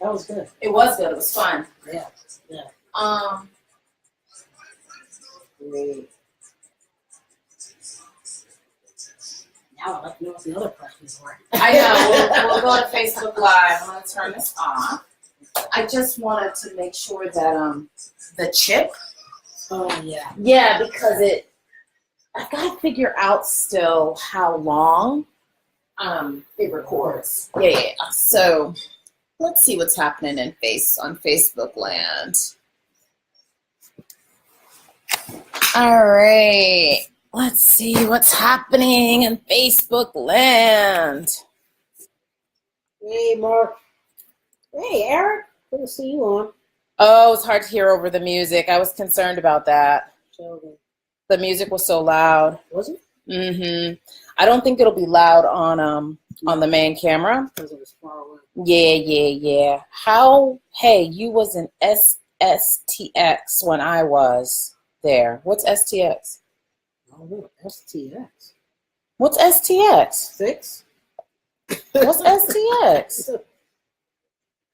That was good. It was good. It was fun. Yeah. Yeah. Great. Now I'd like to know what the other questions were. I know. We'll go to Facebook Live. I'm going to turn this off. I just wanted to make sure that the chip. Oh, yeah. Yeah, because I've got to figure out still how long it records. Yeah. So let's see what's happening on Facebook land. All right. Let's see what's happening in Facebook land. Hey, Mark. Hey, Eric. Good to see you on. Oh, it's hard to hear over the music. I was concerned about that. So, The music was so loud. was it? Mm-hmm. I don't think it'll be loud on the main camera. Because it was far away. Yeah. Hey, you was in SSTX when I was there. What's STX? Oh, look, STX. What's STX? 6? What's STX?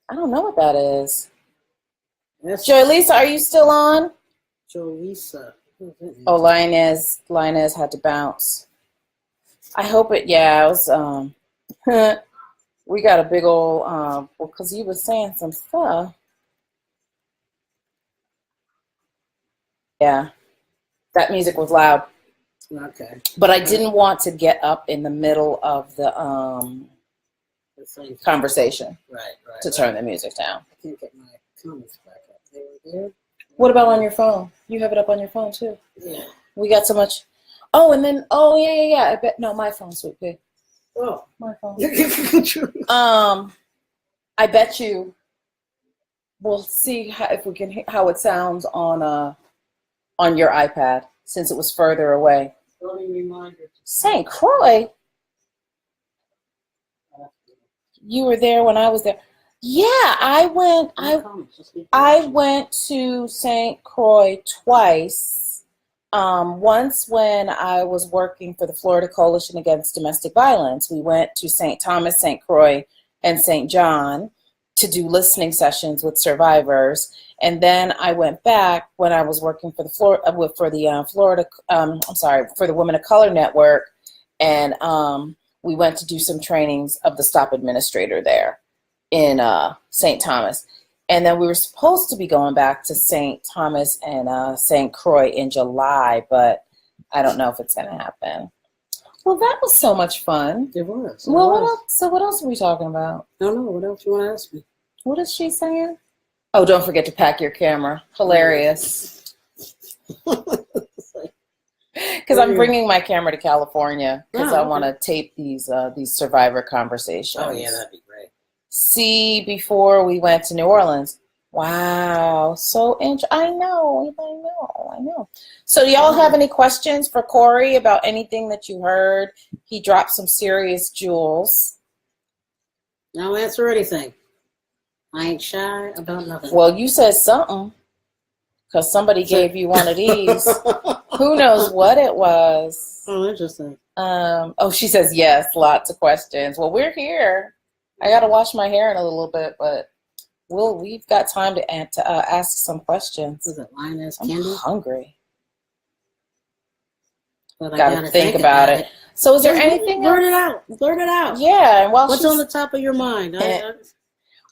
I don't know what that is. Joy Lisa, are you still on? Jolisa. Oh, Lioness had to bounce. I hope it, it was, we got a big old, because you were saying some stuff. Yeah, that music was loud. Okay. But I didn't want to get up in the middle of the conversation. Right. To turn the music down. I can't get my comments back up. They were there. What about on your phone? You have it up on your phone too. Yeah. We got so much. Oh, and then yeah. I bet my phone's sweet pig. Oh, my phone. True. I bet you. We'll see if we can how it sounds on your iPad since it was further away. Let me remind you. St. Croix. You were there when I was there. Yeah, I went to St. Croix twice. Once when I was working for the Florida Coalition Against Domestic Violence. We went to St. Thomas, St. Croix, and St. John to do listening sessions with survivors. And then I went back when I was working for the for the Women of Color Network, and we went to do some trainings of the Stop Administrator there in St. Thomas. And then we were supposed to be going back to St. Thomas and St. Croix in July, but I don't know if it's going to happen. Well, that was so much fun. It was. Well, what else? So what else are we talking about? I don't know. What else you want to ask me? What is she saying? Oh, don't forget to pack your camera. Hilarious. Because I'm bringing my camera to California because I want to tape these survivor conversations. Oh, yeah, that'd be great. See, before we went to New Orleans. Wow. So I know. So do y'all have any questions for Corey about anything that you heard? He dropped some serious jewels. I'll answer anything. I ain't shy about nothing. Well, you said something because somebody gave you one of these. Who knows what it was? Oh, interesting. She says yes, lots of questions. Well, we're here. I got to wash my hair in a little bit, but we've got time to ask some questions. Is it Lioness I'm Candy? Hungry. But Got to think about it. So is there anything Blurt else? Blurt it out. Yeah. And what's on the top of your mind?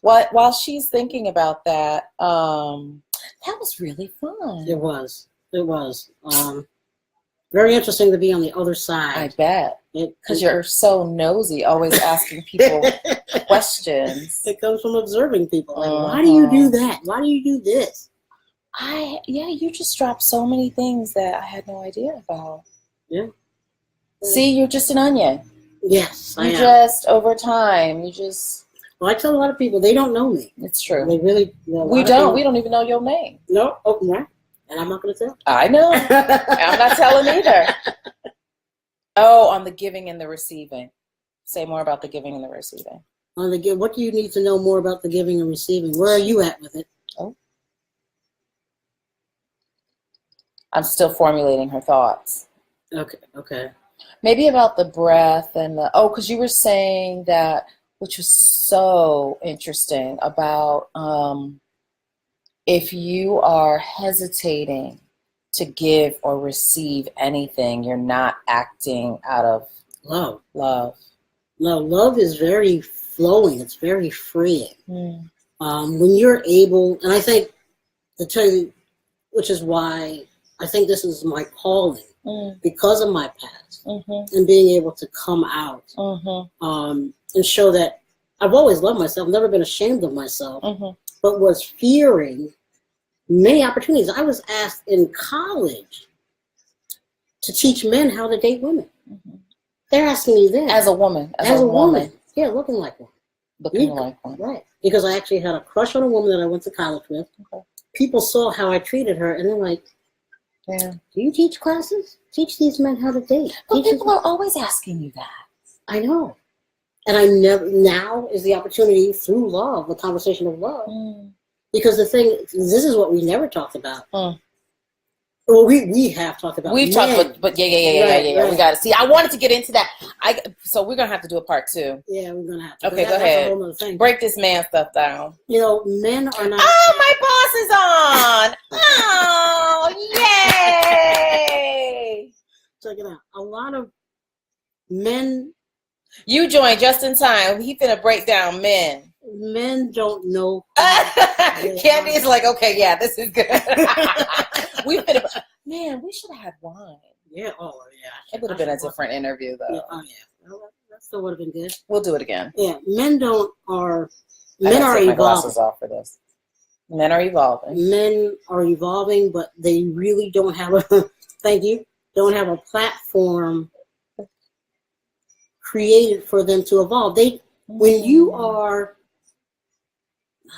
While she's thinking about that, that was really fun. It was. Very interesting to be on the other side. I bet. Because you're so nosy, always asking people questions. It comes from observing people. Like, why do you do that? Why do you do this? You just dropped so many things that I had no idea about. Yeah. See, you're just an onion. Yes, I am. Just over time, Well, I tell a lot of people they don't know me. It's true. They really. We don't. We don't even know your name. No. Oh, yeah. And I'm not going to tell. I know. I'm not telling either. Oh, on the giving and the receiving. Say more about the giving and the receiving. What do you need to know more about the giving and receiving? Where are you at with it? Oh. I'm still formulating her thoughts. Okay. Maybe about the breath and because you were saying that which was so interesting about if you are hesitating to give or receive anything, you're not acting out of Love. love. No, love is very flowing. It's very freeing. Mm. When you're able, and I think, to tell you, which is why I think this is my calling, because of my past, and being able to come out and show that I've always loved myself, never been ashamed of myself, but was fearing many opportunities. I was asked in college to teach men how to date women. They're asking me that. As a woman. As a woman. Yeah, looking like one. Like one. Right. Because I actually had a crush on a woman that I went to college with. Okay. People saw how I treated her, and they're like, yeah. Do you teach classes? Teach these men how to date. But people are always asking you that. I know. And I never, now is the opportunity through love, the conversation of love. Because the thing, this is what we never talked about. Well, we have talked about. We've talked about, but yeah. Right. We got to see. I wanted to get into that. So we're gonna have to do a part 2. Yeah, we're gonna have to. Okay, go ahead. A whole other thing. Break this man stuff down. You know, men are not. Oh, my boss is on. Oh, yay! Check it out. A lot of men. You joined just in time. He finna break down men. Men don't know. Candy's like, okay, yeah, this is good. Man, we should have had wine. Yeah, oh yeah. It would have been a different interview though. Yeah, oh yeah, well, that still would have been good. We'll do it again. Yeah, men are take evolving. My glasses off for this. Men are evolving. Men are evolving, but they really don't have don't have a platform created for them to evolve. When you are,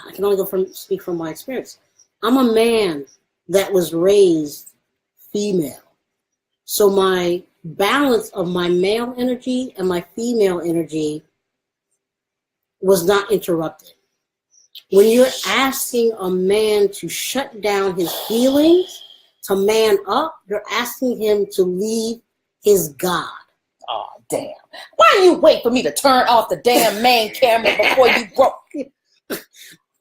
I can only speak from my experience. I'm a man that was raised female. So my balance of my male energy and my female energy was not interrupted. When you're asking a man to shut down his feelings, to man up, you're asking him to leave his God. Oh, damn. Why do you wait for me to turn off the damn main camera before you broke?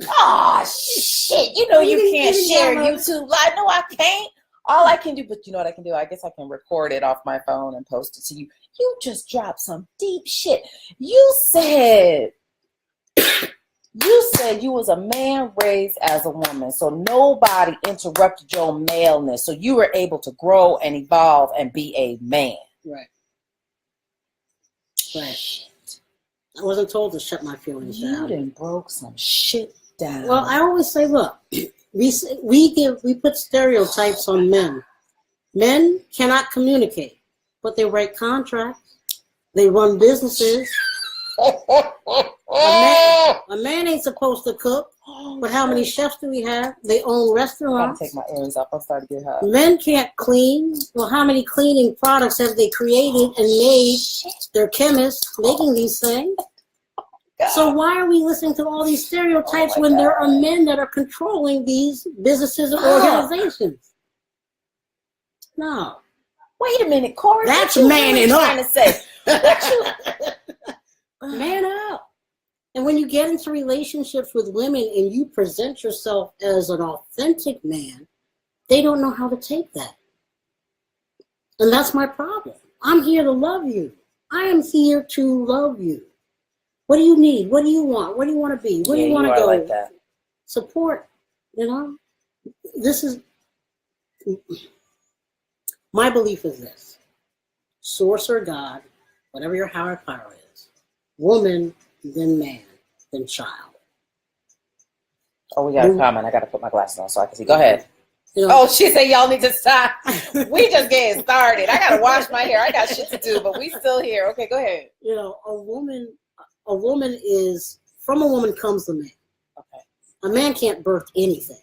Oh, shit. You know you can't share YouTube Live. No, I can't. All I can do, but you know what I can do? I guess I can record it off my phone and post it to you. You just dropped some deep shit. You said you was a man raised as a woman, so nobody interrupted your maleness, so you were able to grow and evolve and be a man. Right. Shit. I wasn't told to shut my feelings down. You done broke some shit down. Well, I always say, look, we put stereotypes on men. Men cannot communicate, but they write contracts. They run businesses. A man ain't supposed to cook, but how many chefs do we have? They own restaurants. I gotta take my earrings off. I'm starting to get hot. Men can't clean. Well, how many cleaning products have they created and made? They're chemists making these things. God. So why are we listening to all these stereotypes when there are men that are controlling these businesses and organizations? No. Wait a minute, Corey. That's manning up. Trying to say. Man up. And when you get into relationships with women and you present yourself as an authentic man, they don't know how to take that. And that's my problem. I'm here to love you. I am here to love you. What do you need? What do you want? What do you want to be? Where do you want to go? Like that. Support, you know? This is, my belief is this. Source or God, whatever your higher power is, woman, then man, then child. Oh, we got a comment. I got to put my glasses on so I can see. Go ahead. You know, oh, she said y'all need to stop. We just getting started. I got to wash my hair. I got shit to do, but we still here. Okay, go ahead. You know, a woman is, from a woman comes the man. Okay. A man can't birth anything.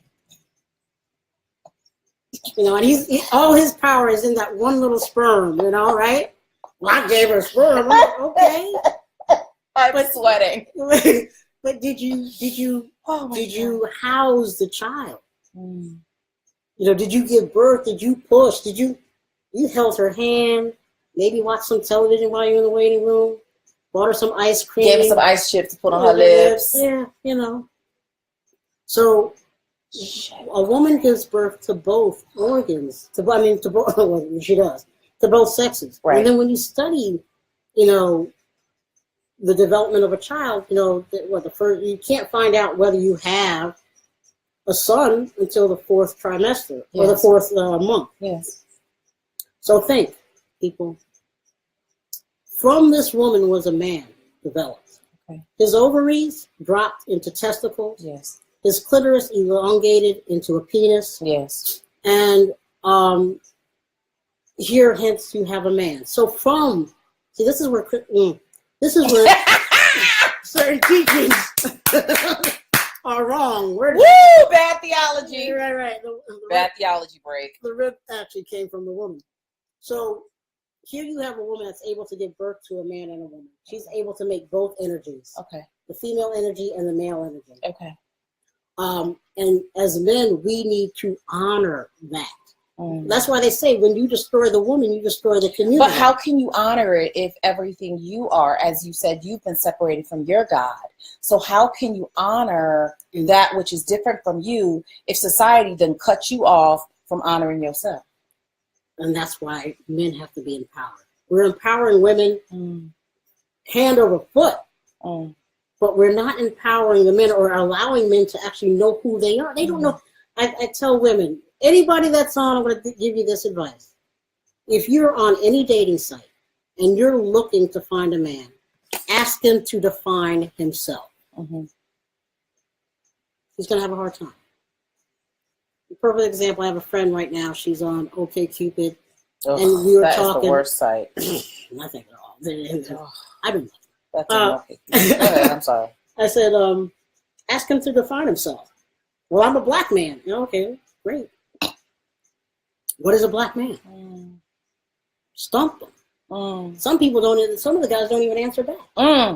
You know, and all his power is in that one little sperm, you know, right? Well, I gave her sperm. Okay. I'm sweating. But did you house the child? Mm. You know, did you give birth? Did you push? You held her hand, maybe watch some television while you're in the waiting room? bought her some ice cream. Gave her some ice chips to put on her lips. Yeah, you know. So a woman gives birth to both organs. To both. Well, she does to both sexes. Right. And then when you study, you know, the development of a child, you know, you can't find out whether you have a son until the fourth trimester or the fourth month. Yes. So think, people. From this woman was a man developed. Okay. His ovaries dropped into testicles. Yes. His clitoris elongated into a penis. Yes. And here, hence, you have a man. So this is where certain teachings are wrong. Woo! Bad theology. Right. Bad theology break. The rib actually came from the woman. So here you have a woman that's able to give birth to a man and a woman. She's able to make both energies. Okay. The female energy and the male energy. Okay. And as men, we need to honor that. That's why they say when you destroy the woman, you destroy the community. But how can you honor it if everything you are, as you said, you've been separated from your God? So how can you honor that which is different from you if society then cuts you off from honoring yourself? And that's why men have to be empowered. We're empowering women hand over foot. But we're not empowering the men or allowing men to actually know who they are. They don't know. I tell women, anybody that's on, I'm going to give you this advice. If you're on any dating site and you're looking to find a man, ask him to define himself. He's going to have a hard time. A perfect example, I have a friend right now. She's on OkCupid. And we were talking. That's the worst site. Nothing at all. I've been That's okay. I'm sorry. I said, ask him to define himself. Well, I'm a black man. Okay, great. What is a black man? Stump them. Some people don't. Some of the guys don't even answer back.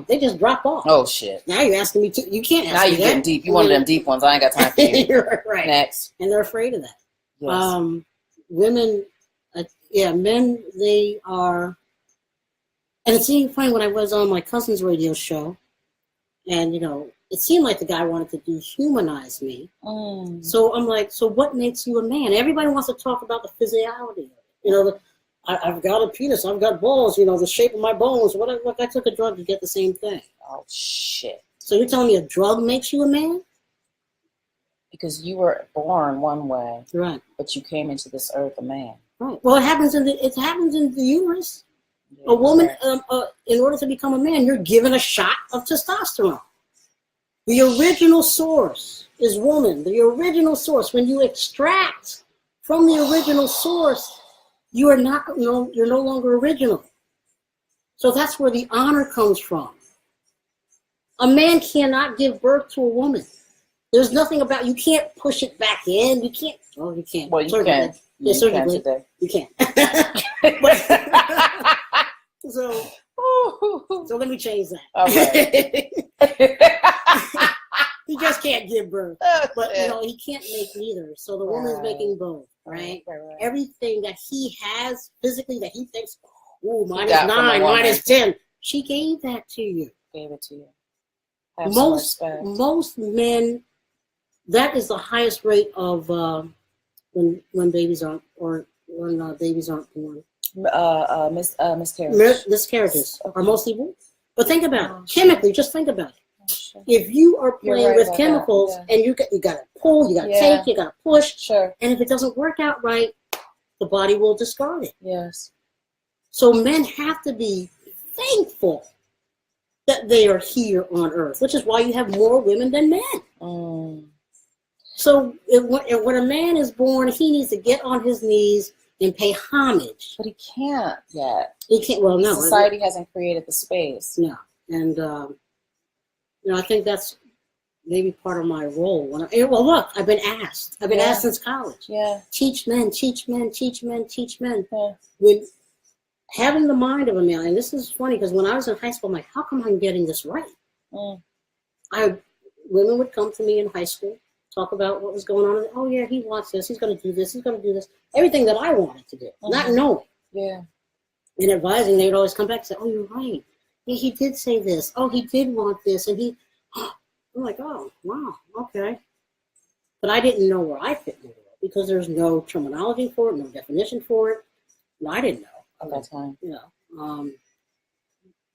They just drop off. Oh shit! Now you're asking me to. You can't ask now me you're getting deep. You one of them deep ones. I ain't got time for you. Right. Next. And they're afraid of that. Yes. Women, men. They are. And it seemed funny when I was on my cousin's radio show, and it seemed like the guy wanted to dehumanize me. So I'm like, so what makes you a man? Everybody wants to talk about the physicality. I've got a penis, I've got balls. The shape of my bones. What? I took a drug to get the same thing. Oh shit! So you're telling me a drug makes you a man? Because you were born one way, right? But you came into this earth a man. Right. Well, it happens in the uterus. A woman, in order to become a man, you're given a shot of testosterone. The original source is woman. The original source. When you extract from the original source, you are not. You're no longer original. So that's where the honor comes from. A man cannot give birth to a woman. There's nothing about you can't push it back in. You can't. Oh, you can't. Well, you can. Yeah, surgically. You can't. So let me change that. Okay. He just can't give birth, but he can't make neither. So the woman's making both, right? Right? Everything that he has physically that he thinks, mine is 9, mine is 10. She gave that to you. Gave it to you. Most men, that is the highest rate of when babies aren't when babies aren't born. Miscarriages are mostly women. But think about it. Chemically, just think about it. Sure. If you are playing with chemicals and you got to pull, you got to take, you got to push. Sure. And if it doesn't work out right, the body will discard it. Yes. So men have to be thankful that they are here on earth, which is why you have more women than men. So when a man is born, he needs to get on his knees and pay homage. But he can't yet. He can't. Well, no. Society hasn't created the space. No. And, I think that's maybe part of my role. Look, I've been asked. I've been asked since college. Yeah. Teach men, teach men, teach men, teach men. Yeah. With having the mind of a man, and this is funny because when I was in high school, I'm like, how come I'm getting this right? Women would come to me in high school, talk about what was going on. And, oh, yeah, he wants this. He's going to do this. He's going to do this. Everything that I wanted to do, not knowing. Yeah. And advising, they would always come back and say, oh, you're right. he did say this. Oh, he did want this, and he. I'm like, oh, wow, okay. But I didn't know where I fit in the world because there's no terminology for it, no definition for it. No, I didn't know at that time.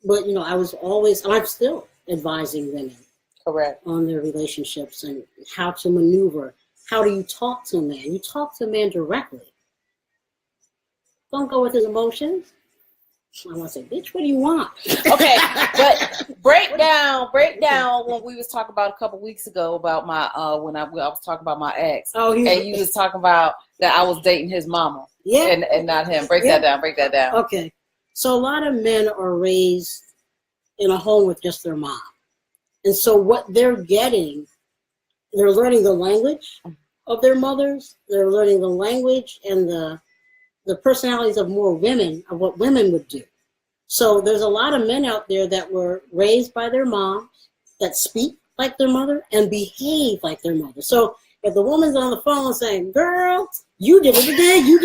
But I was always, and I'm still advising women, correct, on their relationships and how to maneuver. How do you talk to a man? You talk to a man directly. Don't go with his emotions. I want to say, bitch, what do you want? Okay, but break down what we was talking about a couple weeks ago about my when I was talking about my ex. Oh, and you was talking about that I was dating his mama. Yeah. And not him. Break that down. Okay. So a lot of men are raised in a home with just their mom. And so what they're getting, they're learning the language of their mothers. They're learning the language and the personalities of more women, of what women would do. So there's a lot of men out there that were raised by their moms that speak like their mother and behave like their mother. So if the woman's on the phone saying, girl, you did it today, you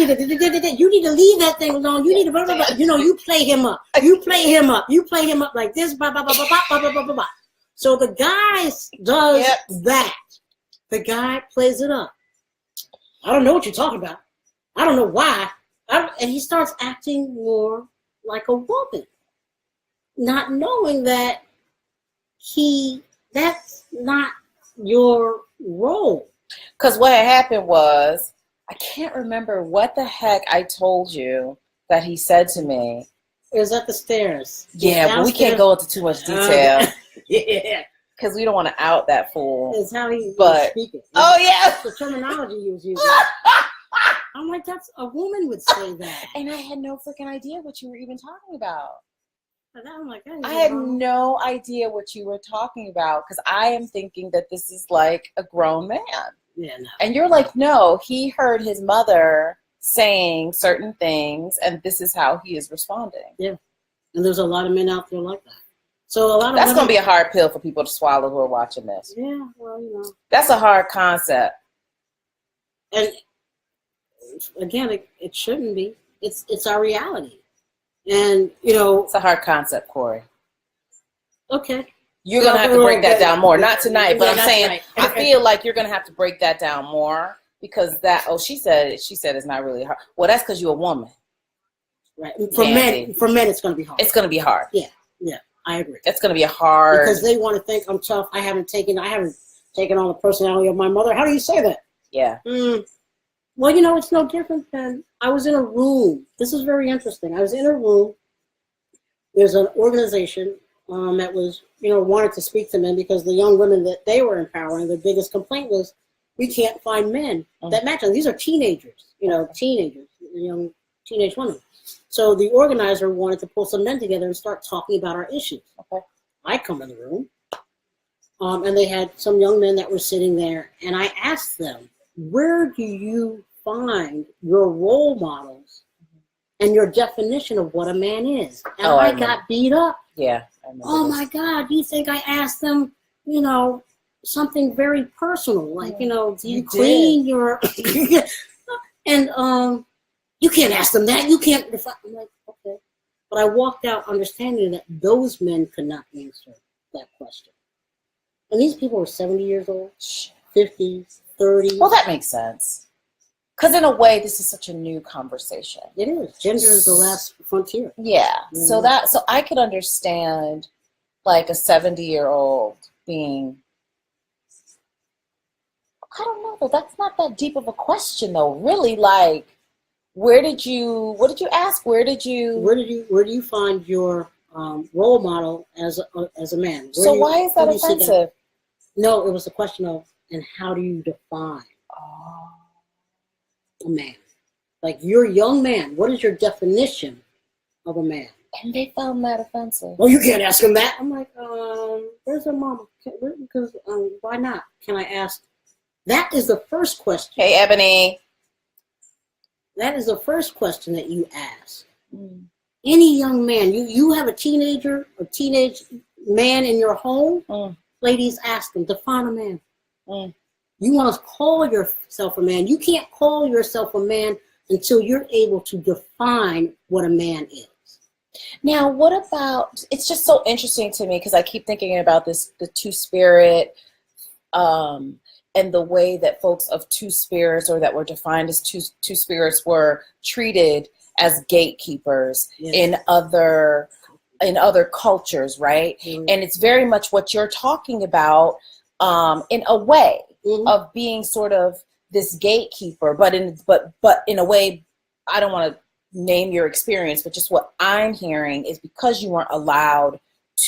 need to leave that thing alone, you need to blah, blah, blah. You play him up. You play him up like this, blah, blah, blah, blah, blah, blah, blah, blah, blah. So the guy does that. The guy plays it up. I don't know what you're talking about. I don't know why. And he starts acting more like a woman, not knowing that that's not your role. Because what had happened was, I can't remember what the heck I told you that he said to me. It was at the stairs. Yeah, but we can't go into too much detail. Yeah. Because we don't want to out that fool. It's how he was speaking. Oh, yeah. The terminology he was using. I'm like, a woman would say that. And I had no freaking idea what you were even talking about. I'm like, I had no idea what you were talking about because I am thinking that this is like a grown man. Yeah, no. And you're like, no, he heard his mother saying certain things and this is how he is responding. Yeah. And there's a lot of men out there like that. So a lot of that's going to be a hard pill for people to swallow who are watching this. Yeah, well, That's a hard concept. And again, it shouldn't be. It's our reality. And, it's a hard concept, Corey. Okay. You're going to have to break that down more. Not tonight, but I'm saying, right. I feel like you're going to have to break that down more because she said it's not really hard. Well, that's because you're a woman. Right. For men, it's going to be hard. It's going to be hard. Yeah. I agree. It's going to be hard. Because they want to think I'm tough. I haven't taken on the personality of my mother. How do you say that? Yeah. Well, it's no different than I was in a room. This is very interesting. I was in a room. There's an organization that was, wanted to speak to men because the young women that they were empowering, their biggest complaint was, we can't find men that match us. These are teenagers, young teenage women. So the organizer wanted to pull some men together and start talking about our issues. Okay. I come in the room, and they had some young men that were sitting there, and I asked them, where do you find your role models and your definition of what a man is? And I got beat up. Yeah. Oh my God, you think I asked them, something very personal, like, do you clean your, and you can't ask them that. You can't define. I'm like, okay. But I walked out understanding that those men could not answer that question. And these people were 70 years old, 50s, 30s. Well, that makes sense. Because in a way, this is such a new conversation. It is. Gender is the last frontier. Yeah. Mm-hmm. So I could understand like a 70-year-old being, I don't know, though. That's not that deep of a question, though. Really, like, what did you ask? Where do you find your role model as a man? Why is that offensive? No, it was a question of, and how do you define a man? Like, you're a young man. What is your definition of a man? And they found that offensive. Well, you can't ask him that. I'm like, where's her mama? Because why not? Can I ask? That is the first question. Hey, Ebony. That is the first question that you ask. Any young man, you have a teenage man in your home, ladies, ask them, define a man. You want to call yourself a man. You can't call yourself a man until you're able to define what a man is. Now, what about, it's just so interesting to me because I keep thinking about this, the two-spirit, and the way that folks of two spirits, or that were defined as two spirits, were treated as gatekeepers in other cultures, right? And it's very much what you're talking about, in a way of being sort of this gatekeeper, but in a way, I don't want to name your experience, but just what I'm hearing is because you weren't allowed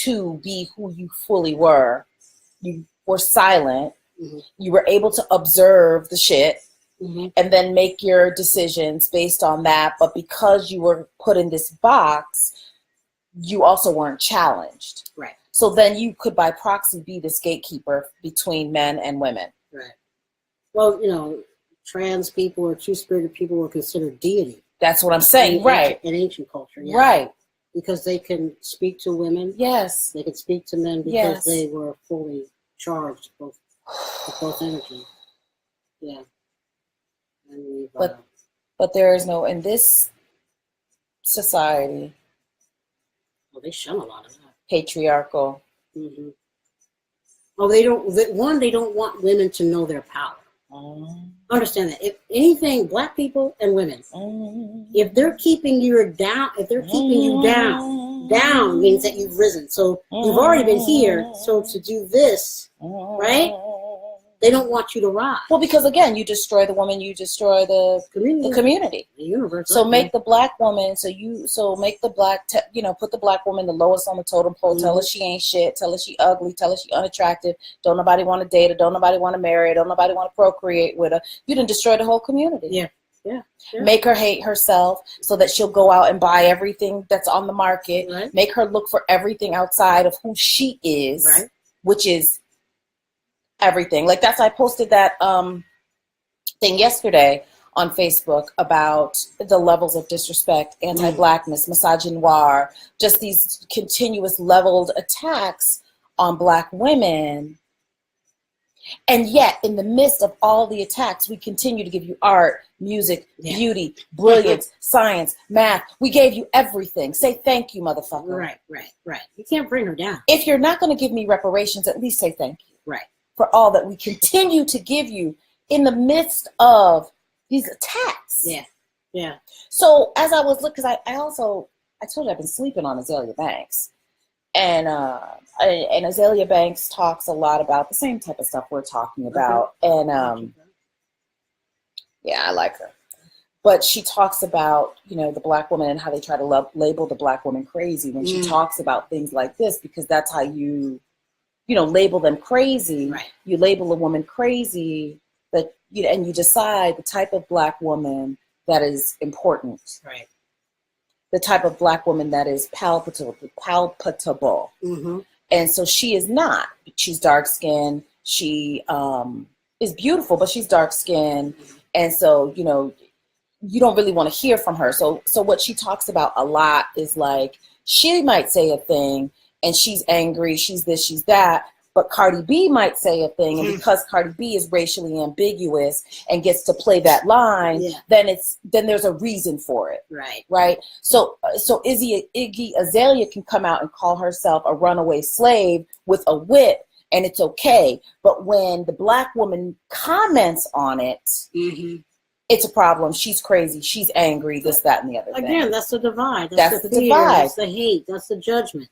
to be who you fully were, you were silent. You were able to observe the shit and then make your decisions based on that. But because you were put in this box, you also weren't challenged. Right. So then you could by proxy be this gatekeeper between men and women. Right. Well, trans people or two-spirited people were considered deity. That's what I'm saying. Right. In ancient culture. Yeah. Right. Because they can speak to women. Yes. They could speak to men because they were fully charged with both energy. Yeah. And but there is no, in this society. Well, they shun a lot of that. Patriarchal. Oh, they don't want women to know their power. Understand that. If anything, black people and women, if they're keeping you down, down means that you've risen. So you've already been here. So to do this, right? They don't want you to rise. Well, because again, you destroy the woman, you destroy the community, the universe. So make the black woman. So make the black. Put the black woman the lowest on the totem pole. Tell her she ain't shit. Tell her she ugly. Tell her she unattractive. Don't nobody want to date her. Don't nobody want to marry her. Don't nobody want to procreate with her. You done destroy the whole community. Yeah. Make her hate herself so that she'll go out and buy everything that's on the market. Right. Make her look for everything outside of who she is, right. Which is everything. Like I posted that thing yesterday on Facebook about the levels of disrespect, anti-blackness, misogynoir, just these continuous leveled attacks on black women. And yet, in the midst of all the attacks, we continue to give you art, music, beauty, brilliance, science, math. We gave you everything. Say thank you, motherfucker. Right. You can't bring her down. If you're not going to give me reparations, at least say thank you. Right. For all that we continue to give you in the midst of these attacks. Yeah. So as I was looking, because I told you I've been sleeping on Azealia Banks. And Azealia Banks talks a lot about the same type of stuff we're talking about. And I like her. But she talks about, the black woman and how they try to label the black woman crazy when she talks about things like this, because that's how you label them crazy. Right. You label a woman crazy, and you decide the type of black woman that is important. Right. The type of black woman that is palpable. And so she is not. She's dark skinned. She is beautiful, but she's dark skinned. And so, you don't really want to hear from her. So what she talks about a lot is like, she might say a thing and she's angry, she's this, she's that, but Cardi B might say a thing, and because Cardi B is racially ambiguous and gets to play that line, then there's a reason for it. Right. So Iggy Azalea can come out and call herself a runaway slave with a whip, and it's okay. But when the black woman comments on it, it's a problem. She's crazy. She's angry. This, that, and the other thing. Again, that's the divide. That's the fear, divide. That's the hate. That's the judgment.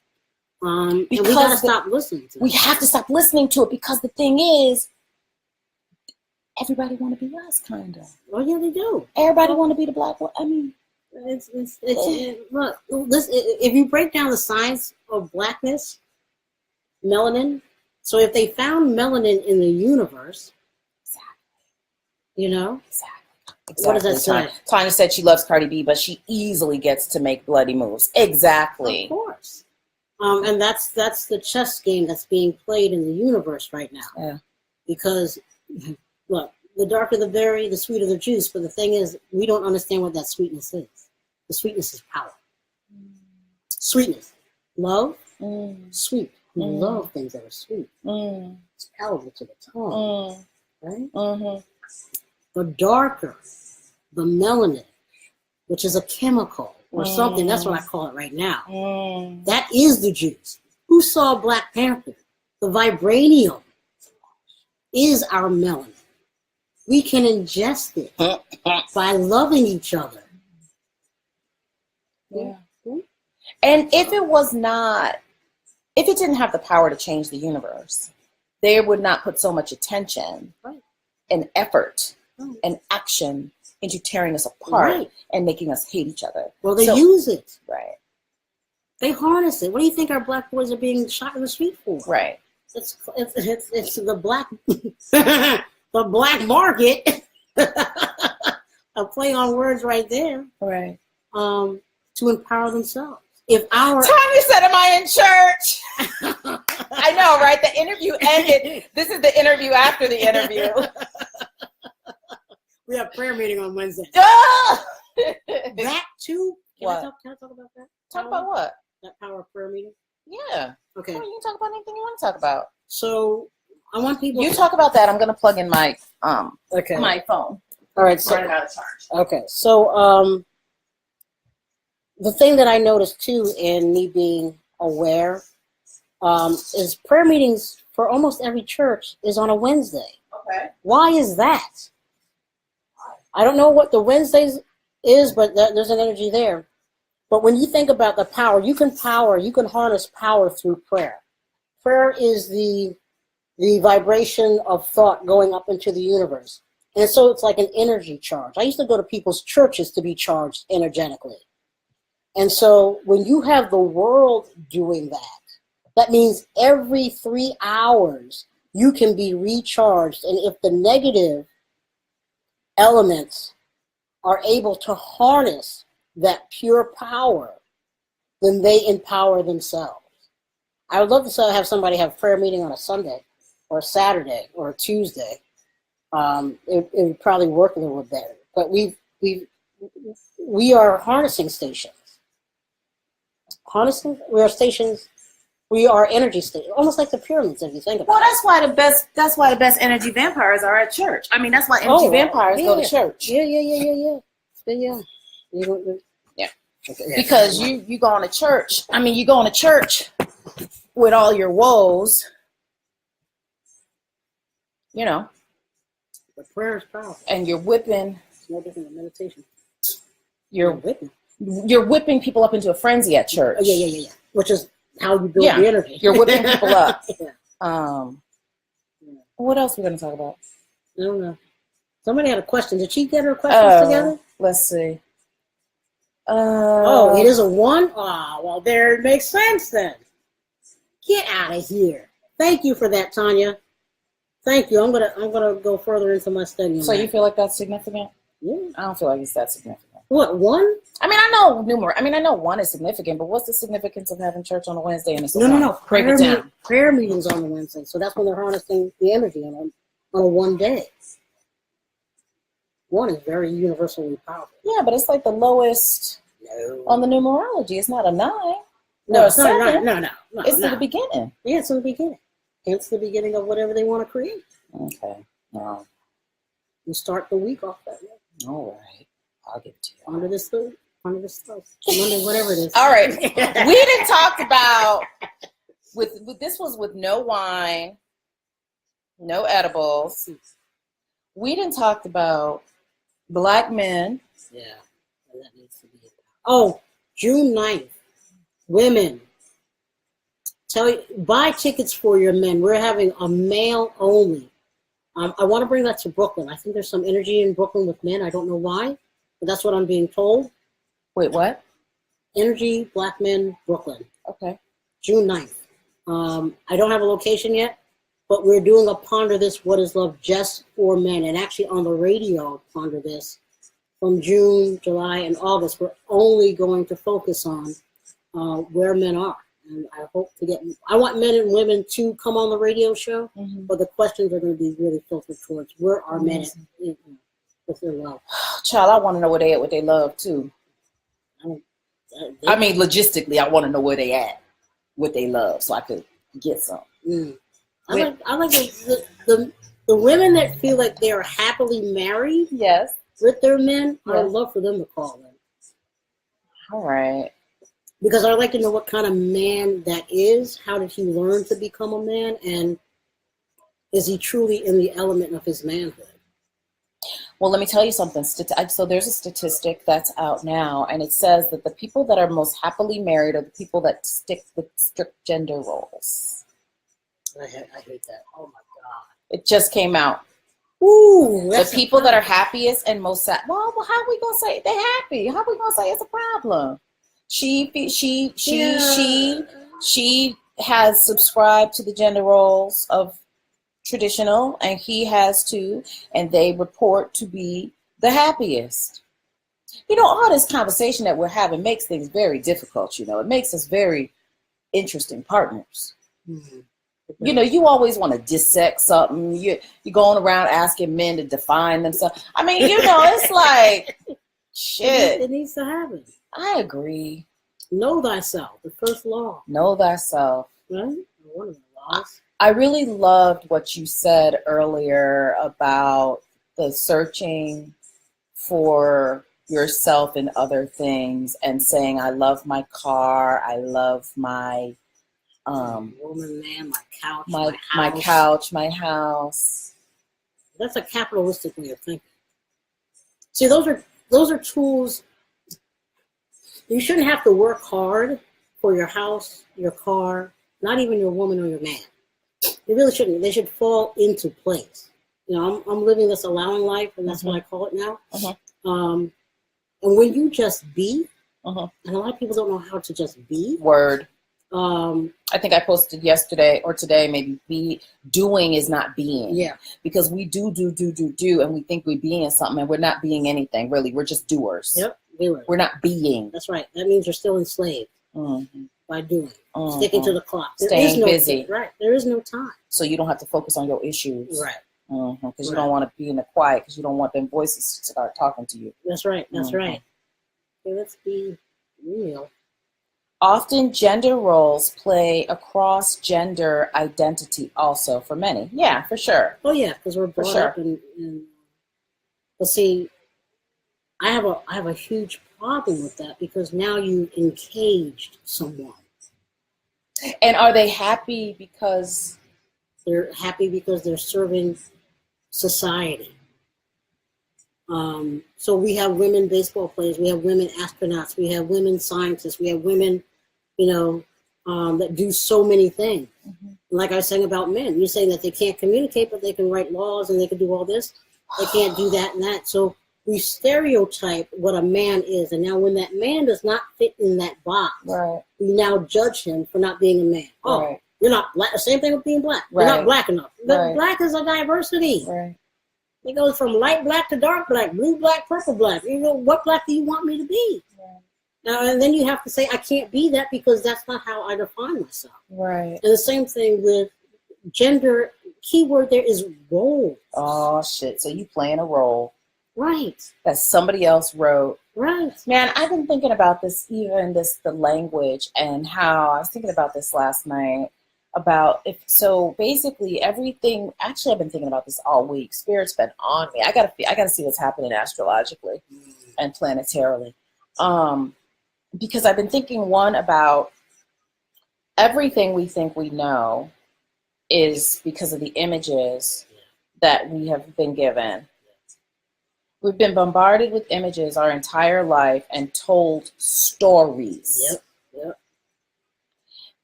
And we Because gotta stop listening to it. We have to stop listening to it, because the thing is, everybody want to be us, kind of. Oh yeah, they do. Everybody want to be the black one. I mean, look. If you break down the science of blackness, melanin. So if they found melanin in the universe, Exactly. What does that say? Tanya said she loves Cardi B, but she easily gets to make bloody moves. Exactly. Of course. And that's the chess game that's being played in the universe right now. Yeah. Because, look, the darker the berry, the sweeter the juice. But the thing is, we don't understand what that sweetness is. The sweetness is power. Sweetness. Love. Sweet. We love things that are sweet. It's palatable to the tongue. Right? The darker, the melanin, which is a chemical, or something. That's what I call it right now. That is the juice. Who saw Black Panther? The vibranium is our melanin. We can ingest it by loving each other. Yeah. And if it didn't have the power to change the universe, they would not put so much attention and effort and action into tearing us apart and making us hate each other. Well, they use it. Right. They harness it. What do you think our black boys are being shot in the street for? Right. It's the black the black market. A play on words right there. Right. To empower themselves. If our Tanya said, "Am I in church?" I know, right? The interview ended. This is the interview after the interview. We have prayer meeting on Wednesday. That too. Can I talk about that? Talk about what? That power of prayer meeting. Yeah. Okay. Well, you can talk about anything you want to talk about. So I want people. You talk about that. I'm going to plug in my my phone. All right. So running out of charge. Okay. So the thing that I noticed too, in me being aware, is prayer meetings for almost every church is on a Wednesday. Okay. Why is that? I don't know what the Wednesdays is, but there's an energy there. But when you think about the power, you can harness power through prayer. Prayer is the vibration of thought going up into the universe. And so it's like an energy charge. I used to go to people's churches to be charged energetically. And so when you have the world doing that, that means every 3 hours you can be recharged. And if the negative elements are able to harness that pure power, then they empower themselves. I would love to have somebody have a prayer meeting on a Sunday or a Saturday or a Tuesday. It would probably work a little bit better. But we are harnessing stations. We are energy stations, almost like the pyramids, if you think about it. Well, that's why the best energy vampires are at church. I mean, that's why energy vampires go to church. Yeah. Okay. Because you going to church. I mean, you going to church with all your woes. You know. But prayer is powerful. And you're whipping. It's no different than meditation. You're whipping people up into a frenzy at church. Yeah. Which is how you build the energy. You're whipping people up. Yeah. What else are we going to talk about? I don't know. Somebody had a question. Did she get her questions together? Let's see. It is a 1? Well, there it makes sense then. Get out of here. Thank you for that, Tanya. Thank you. I'm gonna go further into my study. So you feel like that's significant? Yeah. I don't feel like it's that significant. What, 1? I mean, I know 1 is significant, but what's the significance of having church on a Wednesday and it's No. Break it down. Prayer meetings on a Wednesday, so that's when they're harnessing the energy on a 1 day. 1 is very universally powerful. Yeah, but it's like the lowest on the numerology. It's not a 9. No, it's not a 9. No. It's the beginning. Yeah, it's in the beginning. It's the beginning of whatever they want to create. Okay. Wow. You start the week off that way. All right. I'll give it to you. Under this Monday, whatever it is. All right. We didn't talk about with this was with no wine, no edibles. We didn't talk about Black men. Yeah. That needs to be June 9th. Women. Buy tickets for your men. We're having a male only. I want to bring that to Brooklyn. I think there's some energy in Brooklyn with men. I don't know why, but that's what I'm being told. Wait, what? Energy, Black men, Brooklyn. Okay. June 9th. I don't have a location yet, but we're doing a Ponder This, What is Love, just for men. And actually on the radio, Ponder This, from June, July, and August, we're only going to focus on where men are. And I hope I want men and women to come on the radio show, but the questions are going to be really filtered towards where are men with their love. Child, I want to know where they at with their love too. I mean, logistically, I want to know where they at with their love so I could get some. I like the women that feel like they are happily married. Yes. With their men. Yes. I would love for them to call in. All right. Because I'd like to know what kind of man that is. How did he learn to become a man? And is he truly in the element of his manhood? Well, let me tell you something. So there's a statistic that's out now, and it says that the people that are most happily married are the people that stick with strict gender roles. I hate that. Oh, my God. It just came out. Ooh, the people that are happiest and most sad. Well, how are we gonna say they're happy? How are we gonna say it's a problem? She has subscribed to the gender roles of traditional, and he has too, and they report to be the happiest. All this conversation that we're having makes things very difficult. It makes us very interesting partners. Mm-hmm. You always want to dissect something. You're going around asking men to define themselves. I mean, it's like, shit. It needs to happen. I agree. Know thyself, the first law. Know thyself. Right? One of the laws. I really loved what you said earlier about the searching for yourself in other things and saying, I love my car, I love my woman, man, my couch, my couch, my house. That's a capitalistic way of thinking. See, those are tools. You shouldn't have to work hard for your house, your car, not even your woman or your man. You really shouldn't. They should fall into place. I'm living this allowing life, and that's what I call it now. And when you just be, and a lot of people don't know how to just be. Word. I think I posted yesterday or today, maybe doing is not being. Yeah. Because we do, and we think we're being something, and we're not being anything, really. We're just doers. Yep, doers. We're not being. That's right. That means you're still enslaved by doing. Sticking to the clock. Staying busy. Right. There is no time. So you don't have to focus on your issues. Right. Because you don't want to be in the quiet, because you don't want them voices to start talking to you. That's right. That's right. Okay, let's be real. Often gender roles play across gender identity also for many. Yeah, for sure. Oh yeah, because we're brought up and but see, I have a huge problem with that, because now you encaged someone. And are they happy because they're serving society? So we have women baseball players, we have women astronauts, we have women scientists, we have women, that do so many things. Like I was saying about men, you're saying that they can't communicate, but they can write laws and they can do all this. They can't do that and that. So we stereotype what a man is, and now when that man does not fit in that box, we now judge him for not being a man. Oh, you're not black. The same thing with being black. You're not black enough. But black is a diversity. It goes from light black to dark black, blue black, purple black. What black do you want me to be? Now, and then you have to say, I can't be that, because that's not how I define myself. And the same thing with gender. Keyword there is role. Oh, shit. So you playing a role. That somebody else wrote. Man, I've been thinking about this, the language, and how I was thinking about this last night. Basically everything, actually I've been thinking about this all week. Spirit's been on me. I gotta see what's happening astrologically and planetarily. Because I've been thinking, about everything we think we know is because of the images that we have been given. We've been bombarded with images our entire life and told stories.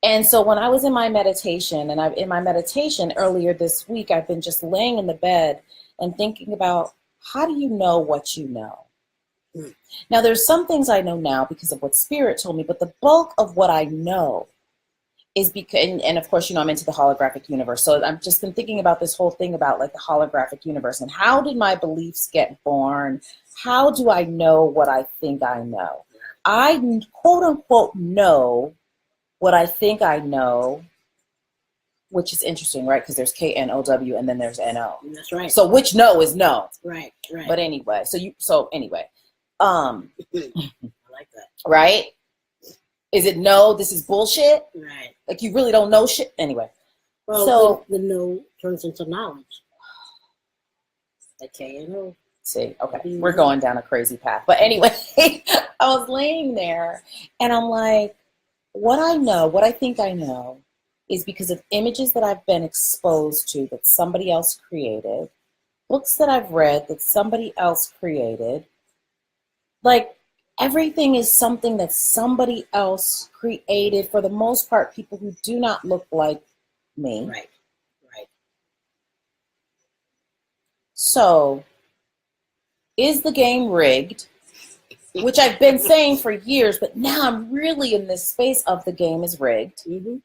And so when I was in my meditation, earlier this week, I've been just laying in the bed and thinking about, how do you know what you know? Now, there's some things I know now because of what Spirit told me, but the bulk of what I know is because, and of course, I'm into the holographic universe. So I've just been thinking about this whole thing about like the holographic universe, and how did my beliefs get born? How do I know what I think I know? I quote unquote know what I think I know, which is interesting, right? Because there's K-N-O-W and then there's N-O. That's right. So which know is no. Right. But anyway, I like that. Right? Is it no, this is bullshit? Right. Like you really don't know shit? Anyway. Well, so the no turns into knowledge. Like K-N-O. See, okay, we're going down a crazy path. But anyway, I was laying there and I'm like, what I think I know is because of images that I've been exposed to that somebody else created, books that I've read that somebody else created. Like, everything is something that somebody else created, for the most part, people who do not look like me. Right. So, is the game rigged? Which I've been saying for years, but now I'm really in this space of the game is rigged. Mm-hmm.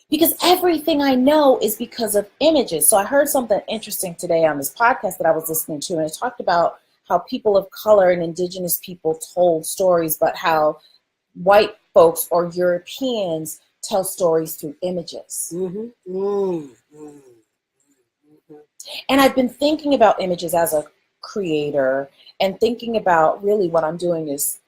Because everything I know is because of images. So I heard something interesting today on this podcast that I was listening to, and it talked about how people of color and indigenous people told stories, but how white folks or Europeans tell stories through images. Mm-hmm. Mm-hmm. And I've been thinking about images as a creator, and thinking about really what I'm doing is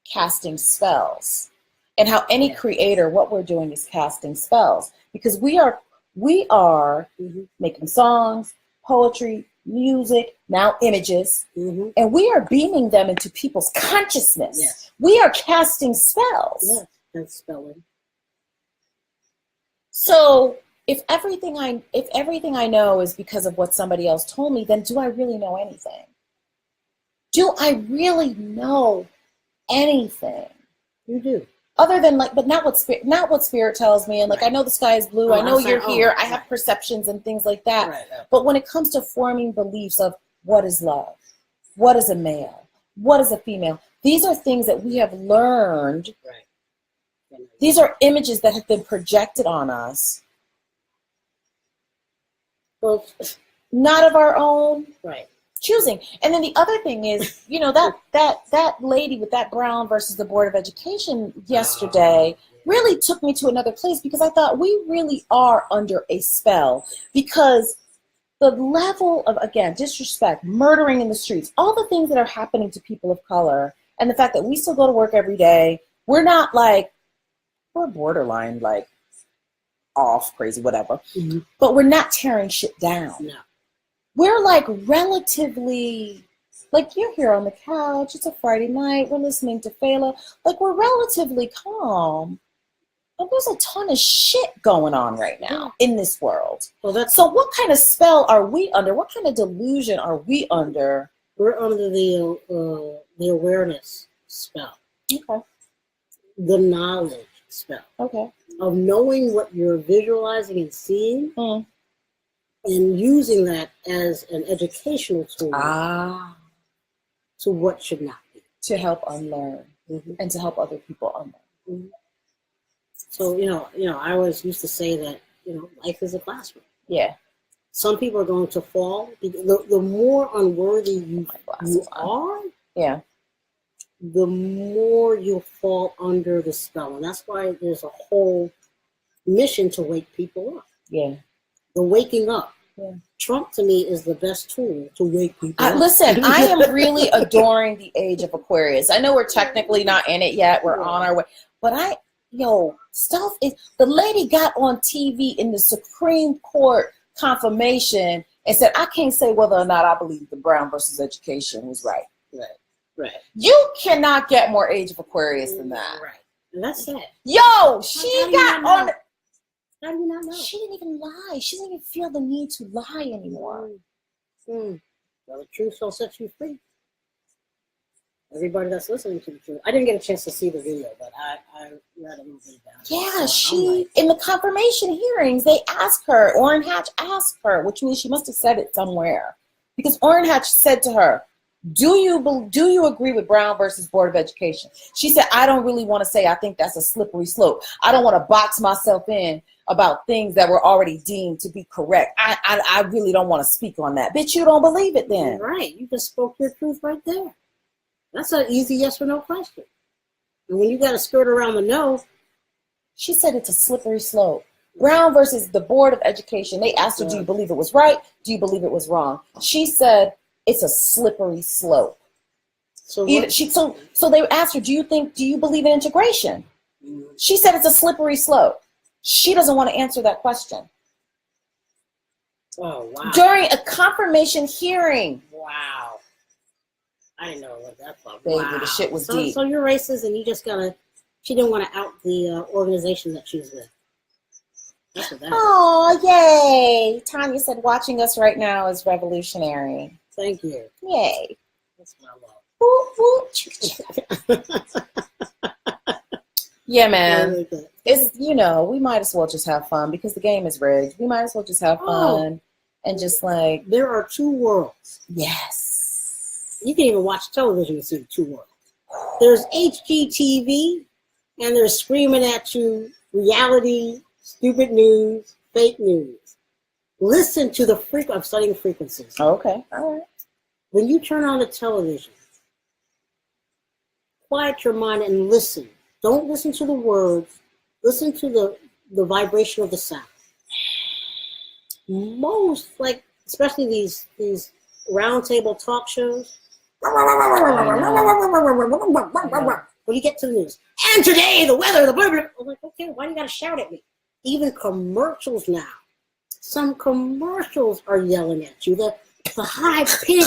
casting spells. And how any creator, what we're doing is casting spells. Because we are Mm-hmm. making songs, poetry, music, now images, Mm-hmm. and we are beaming them into people's consciousness. Yes. We are casting spells. Yes, that's spelling. So if everything I know is because of what somebody else told me, then do I really know anything? Do I really know anything? You do. Other than but not what spirit tells me, and like, I know the sky is blue, I know you're here, I have right. perceptions and things like that. Right. But when it comes to forming beliefs of what is love, what is a male, what is a female, these are things that we have learned. Right. These are images that have been projected on us. Well, Not of our own right. choosing. And then the other thing is, that lady with that Brown versus the Board of Education yesterday really took me to another place, because I thought we really are under a spell, because the level of, again, disrespect, murdering in the streets, all the things that are happening to people of color, and the fact that we still go to work every day, we're not like, we're borderline like off, crazy, whatever, Mm-hmm. but we're not tearing shit down. No. We're like relatively, like, you're here on the couch, it's a Friday night, we're listening to Fela, like, we're relatively calm. But there's a ton of shit going on right now in this world. Well, so what kind of spell are we under? What kind of delusion are we under? We're under the awareness spell. Okay. The knowledge spell. Okay. Of knowing what you're visualizing and seeing, Mm. and using that as an educational tool to what should not be. To help unlearn, Mm-hmm. and to help other people unlearn. Mm-hmm. So, I always used to say that, life is a classroom. Yeah. Some people are going to fall. The more unworthy you are, yeah, the more you'll fall under the spell. And that's why there's a whole mission to wake people up. Yeah. The waking up. Yeah. Trump, to me, is the best tool to wake people up. Listen, I am really adoring the age of Aquarius. I know we're technically not in it yet. We're on our way. But stuff is, the lady got on TV in the Supreme Court confirmation and said, I can't say whether or not I believe the Brown versus Education was right. Right. You cannot get more age of Aquarius than that. Right. And that's it. Yo, she got on. How do you not know? She didn't even lie. She didn't even feel the need to lie anymore. Well, the truth shall set you free. Everybody that's listening to the truth. I didn't get a chance to see the video, but I read a little bit about it. Yeah, so in the confirmation hearings, they asked her, Orrin Hatch asked her, which means she must have said it somewhere, because Orrin Hatch said to her, do you agree with Brown versus Board of Education? She said, I don't really want to say, I think that's a slippery slope. I don't want to box myself in about things that were already deemed to be correct. I really don't want to speak on that. Bitch, you don't believe it then. Right. You just spoke your truth right there. That's an easy yes or no question. And when you got to skirt around the no. She said it's a slippery slope. Brown versus the Board of Education. They asked her, do you believe it was right? Do you believe it was wrong? She said, it's a slippery slope. So they asked her, do you believe in integration? She said it's a slippery slope. She doesn't want to answer that question. Oh, wow. During a confirmation hearing. Wow. I didn't know what that's about. Baby, Wow. the shit was deep. So you're racist and you just she didn't want to out the organization that she's with. That's what that is. Oh, yay. Tanya said watching us right now is revolutionary. Thank you. Yay. That's what I love. Whoop, whoop. Yeah, man. It's, we might as well just have fun because the game is rigged. We might as well just have fun and just like. There are two worlds. Yes. You can even watch television and see the two worlds. There's HGTV and they're screaming at you reality, stupid news, fake news. Listen to the I'm studying frequencies. Okay. All right. When you turn on the television, quiet your mind and listen. Don't listen to the words. Listen to the vibration of the sound. Most, especially these round table talk shows. When you get to the news, and today the weather, the blah, blah. I'm like, okay, why do you got to shout at me? Even commercials now. Some commercials are yelling at you. The high pitch.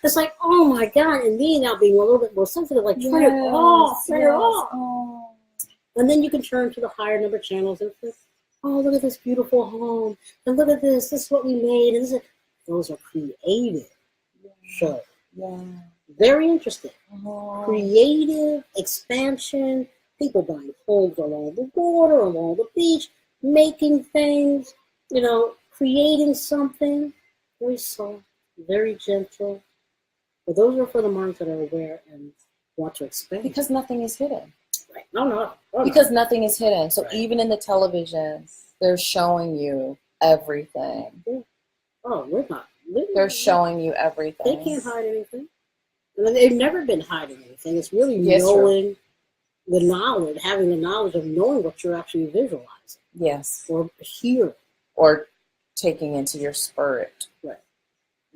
It's like, oh my God. And me now being a little bit more sensitive, turn it off. Oh. And then you can turn to the higher number channels and it's like, oh, look at this beautiful home. And look at this. This is what we made. And those are creative shows. Yeah. Very interesting. Creative expansion. People buying homes along the water, along the beach, making things, creating something. Very soft, very gentle. But those are for the minds that are aware and want to expand. Because nothing is hidden. Right. No. Because nothing is hidden. So even in the television, they're showing you everything. Yeah. Oh, we're not. They're showing you everything. They can't hide anything. And they've never been hiding anything. It's really knowing the knowledge, having the knowledge of knowing what you're actually visualizing. Yes. Or hearing. Or taking into your spirit. Right.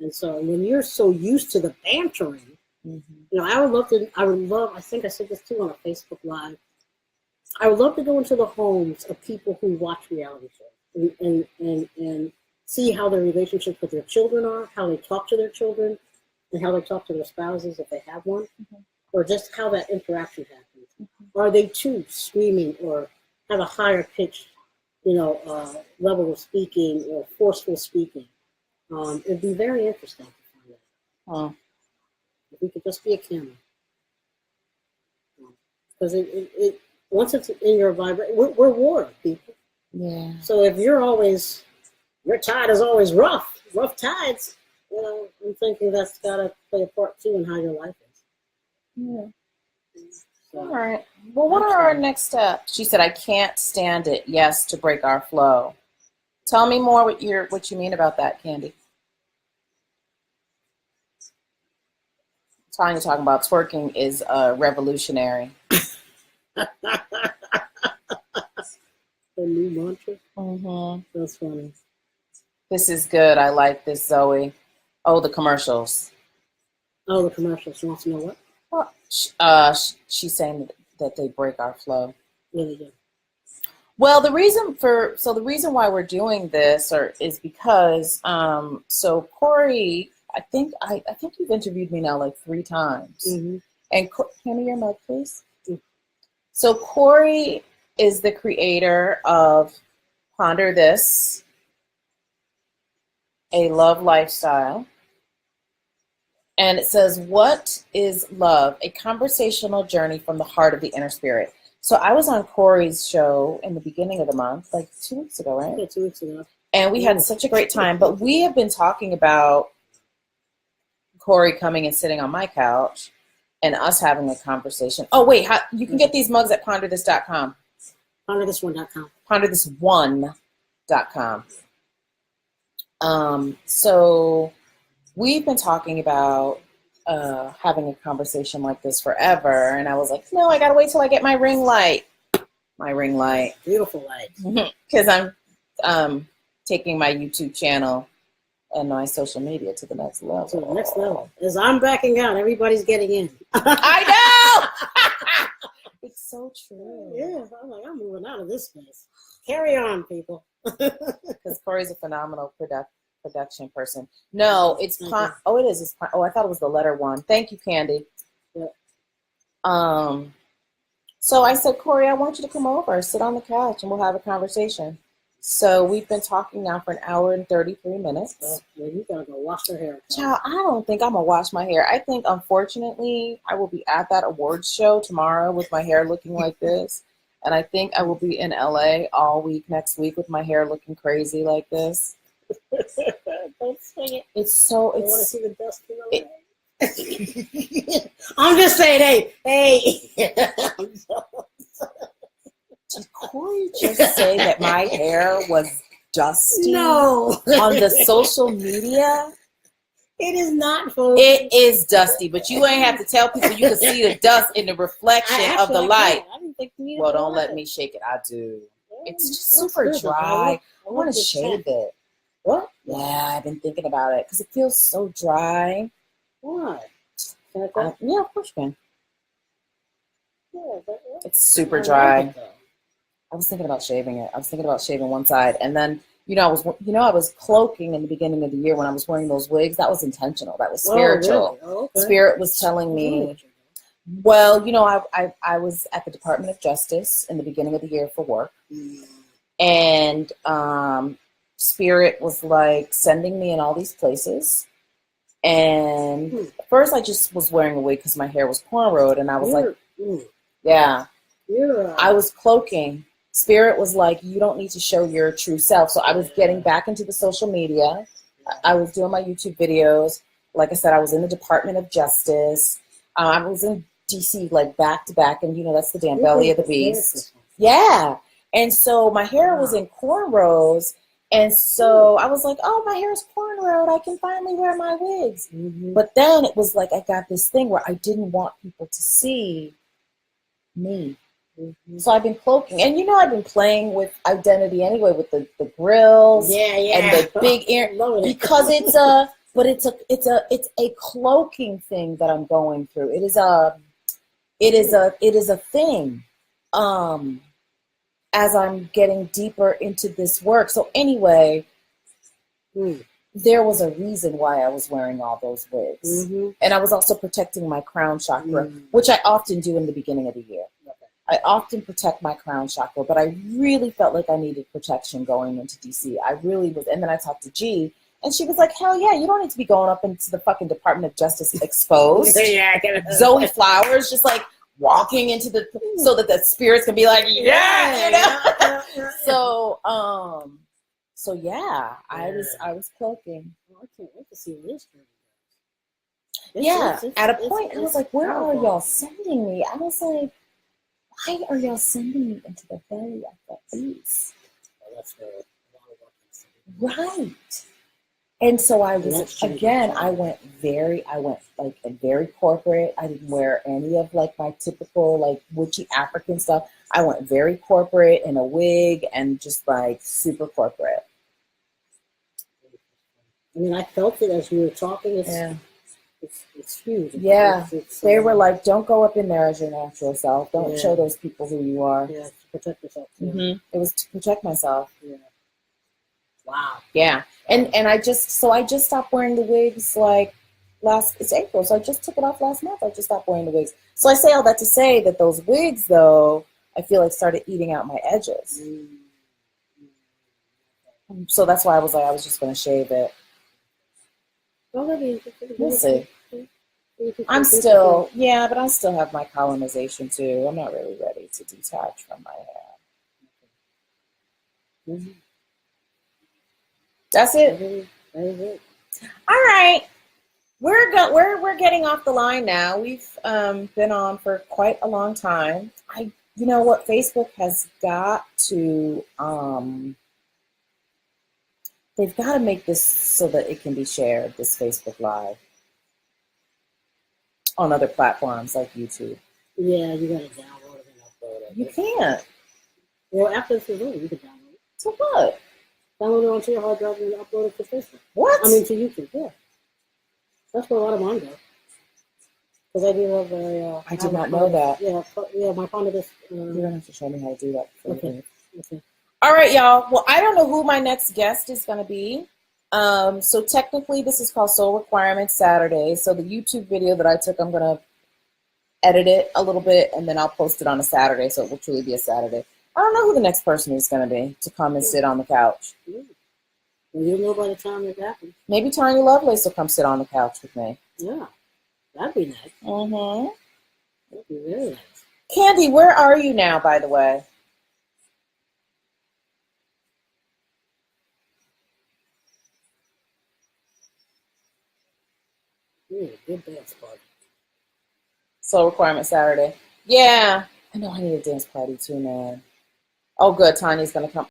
And so when you're so used to the bantering, I think I said this too on a Facebook Live. I would love to go into the homes of people who watch reality shows and see how their relationships with their children are, how they talk to their children, and how they talk to their spouses if they have one, or just how that interaction happens. Are they too screaming or have a higher pitch, level of speaking or forceful speaking? It'd be very interesting to find out. If we could just be a camera. Because it once it's in your vibration, we're water people. Yeah. So if your tide is always rough tides, I'm thinking that's got to play a part too in how your life is. Yeah. So, all right. Well, what are our next steps? She said, I can't stand it. Yes, to break our flow. Tell me more what you mean about that, Candy. Tanya talking about twerking is revolutionary. The new mantra? Mm-hmm. That's funny. This is good. I like this, Zoe. Oh, the commercials. Oh, the commercials. She wants to know what? She's saying that they break our flow. Yeah, they do. Well, the reason why we're doing this is because so Corey, I think you've interviewed me now 3 times. Mm-hmm. And hand me your mic, please. Mm-hmm. So Corey is the creator of Ponder This, a love lifestyle. And it says, what is love? A conversational journey from the heart of the inner spirit. So I was on Corey's show in the beginning of the month, 2 weeks ago, right? Yeah, 2 weeks ago. And we had such a great time. But we have been talking about Corey coming and sitting on my couch and us having a conversation. Oh, wait, you can get these mugs at ponderthis.com. Ponderthis1.com. Ponderthis1.com. So we've been talking about having a conversation like this forever. And I was like, no, I got to wait till I get my ring light. Beautiful light. Because I'm taking my YouTube channel and my social media to the next level. To the next level. As I'm backing out, everybody's getting in. I know! It's so true. Yeah, I'm moving out of this space. Carry on, people. Because Corey's a phenomenal production person. No, it's oh, it is. It's oh, I thought it was the letter one. Thank you, Candy. Yeah. So I said, Corey, I want you to come over, sit on the couch, and we'll have a conversation. So we've been talking now for an hour and 33 minutes. Yeah, you gotta go wash your hair. Child, I don't think I'm gonna wash my hair. I think, unfortunately, I will be at that awards show tomorrow with my hair looking like this. And I think I will be in LA all week next week with my hair looking crazy like this. Don't swing it. It's so, I want to see the dust in the it, I'm just saying, hey. Did Corey just say that my hair was dusty? No. On the social media? It is not, folks. It is dusty, but you ain't have to tell people you can see the dust in the reflection of the light. I didn't think you Well, don't let me shake it. I do. It's just super dry. I want to shave it. What? Yeah, I've been thinking about it because it feels so dry. Why? Yeah, of course you can. Yeah, it's super dry. I was thinking about shaving it. I was thinking about shaving one side, and then I was cloaking in the beginning of the year when I was wearing those wigs. That was intentional. That was spiritual. Oh, really? Okay. Spirit was telling me. Well, I was at the Department of Justice in the beginning of the year for work, and Spirit was like sending me in all these places. And at first, I just was wearing a wig because my hair was cornrowed, and I was yeah, I was cloaking. Spirit was like, you don't need to show your true self. So I was getting back into the social media. I was doing my YouTube videos. Like I said, I was in the Department of Justice. I was in DC like back to back, and that's the damn belly of the beast. Yeah. And so my hair was in cornrows. And so I was like, oh, my hair is cornrowed. I can finally wear my wigs. But then it was like I got this thing where I didn't want people to see me. So I've been cloaking. And I've been playing with identity anyway with the grills and the big ear because it's a cloaking thing that I'm going through. It is a thing. As I'm getting deeper into this work. So anyway, there was a reason why I was wearing all those wigs. And I was also protecting my crown chakra, which I often do in the beginning of the year. I often protect my crown chakra, but I really felt like I needed protection going into DC. I really was. And then I talked to G, and she was like, hell yeah, you don't need to be going up into the fucking Department of Justice exposed. Zoe Flowers, just like, walking into so that the spirits can be like, So yeah, I was cloaking. Oh, I can't wait to see this. At a point, I was like, where are y'all sending me? I was like, why are y'all sending me into the belly of the beast? Right. And so I was, again, I went like very corporate. I didn't wear any of like my typical like witchy African stuff. I went very corporate in a wig and just like super corporate. I mean, I felt it as you were talking. It's huge. They were like, don't go up in there as your natural self. Don't show those people who you are. Yeah, to protect yourself. It was to protect myself. Yeah. Wow. Yeah. And I just stopped wearing the wigs like it's April, so I just took it off last month. I just stopped wearing the wigs. So I say all that to say that those wigs, though, I feel like started eating out my edges. So that's why I was like, I was just going to shave it. We'll see. I'm still, but I still have my colonization too. I'm not really ready to detach from my hair. That's it. All right. We're getting off the line now. We've been on for quite a long time. You know what? Facebook has got to they've got to make this so that it can be shared, this Facebook Live, on other platforms like YouTube. Yeah, you got to download it and upload it. You can't. Well, after this is over, you can download it. So what? Download it onto your hard drive and upload it to Facebook. What? I mean, to YouTube, yeah. That's where a lot of mine go. Because I do have a... I did not know that. Yeah, my partner just... You're going to have to show me how to do that. Okay. All right, y'all. Well, I don't know who my next guest is going to be. So technically this is called Soul Requirement Saturday. So the YouTube video that I took, I'm going to edit it a little bit and then I'll post it on a Saturday. So it will truly be a Saturday. I don't know who the next person is going to be to come and sit on the couch. Well, you'll know by the time it happens. Maybe Tanya Lovelace will come sit on the couch with me. Yeah, that'd be nice. Mm-hmm. That'd be very nice. Candy, where are you now, by the way? Yeah, good dance party. Soul Requirement Saturday. Yeah. I know I need a dance party too, man. Oh, good. Tanya's going to come.